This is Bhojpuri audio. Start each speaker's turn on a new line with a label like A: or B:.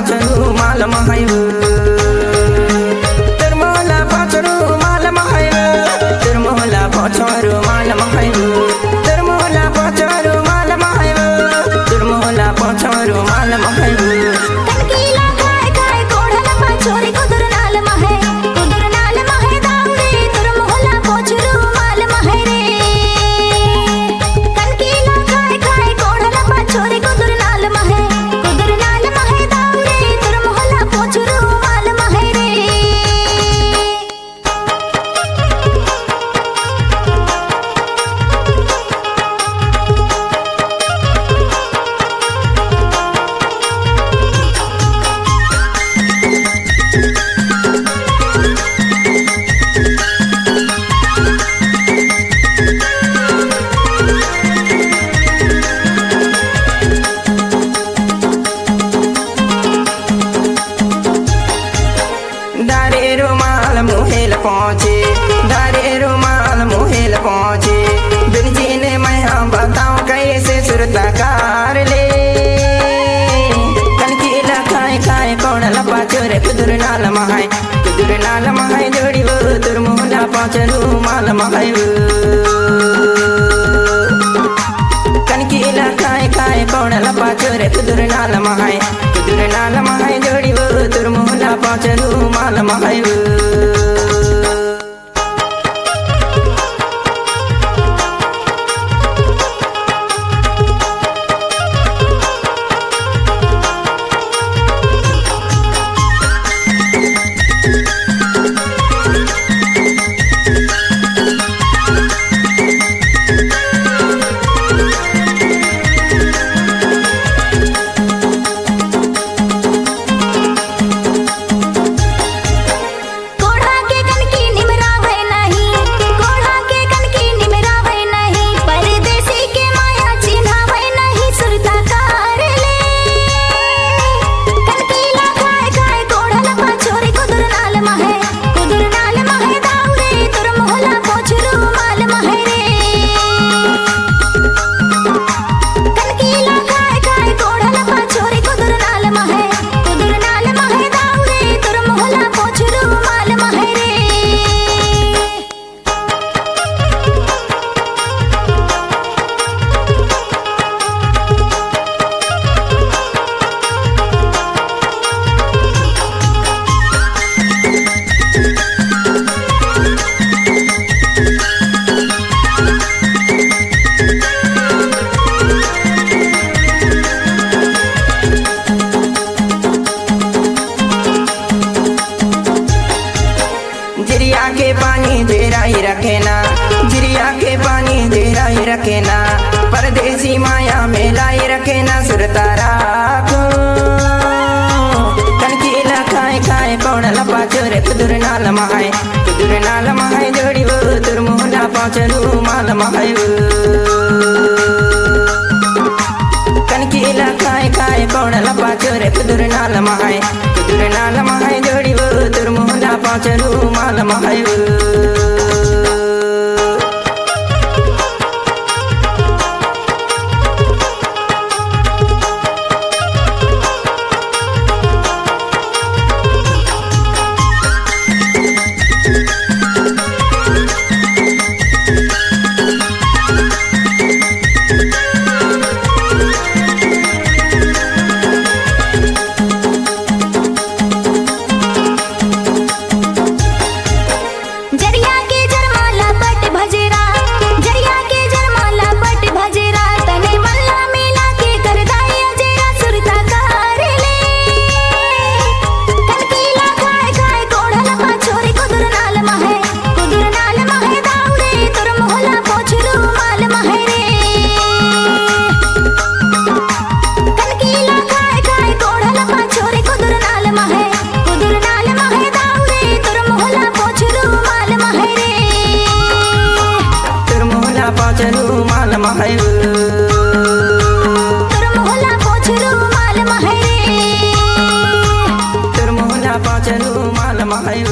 A: पाचरू माल महायव तिरमोला पाचरू माल महायव तिरमोला पाचरू माल महायव तिरमोला पाचरू माल महायव तिरमोला पाचरू माल महायव
B: कनकीला काय काय कोढला पाचोरी कुदुर नाल महे दावरे तिरमोला पाचरू माल महे रे कनकीला काय काय कोढला पाचोरी कुदुर नाल महे दावरे तिरमोला पाचरू माल महे रे
A: दारे रुमाल मुहेल पहुँचे दारे रुमाल मुहेल पहुँचे बिरजी ने मैं बताऊं कैसे सुरताकार ले कनकीला खाए खाए कौन लपा चोरे कुदुर नाल महाय जोड़ी वो तुरमोला पाचरू माल महाय कनकीला खाए खाए कौन लपा चोरे कुदुर नाल महाय जोड़ी वो तुरमोला पाचरू माल महाय जिरिया के पानी देरा ही रखेना जिरिया के पानी देरा ही रखेना परदेसी माया मेलाई रखेना सुरतारा को कनकीला खाए खाए कौन लपा चोरे कुदुर नाल महाय जोड़ी वो तुरमोला पाचरू माल महाय कनकीला खाए खाए कौन लपा चोरे कुदुर नाल महाय जोड़ी वो तुरमोला पाचरू माल महाय पाचरू माल महाय
B: तिरमोला पाचरू माल महाय
A: तिरमोला पाचरू माल महाय।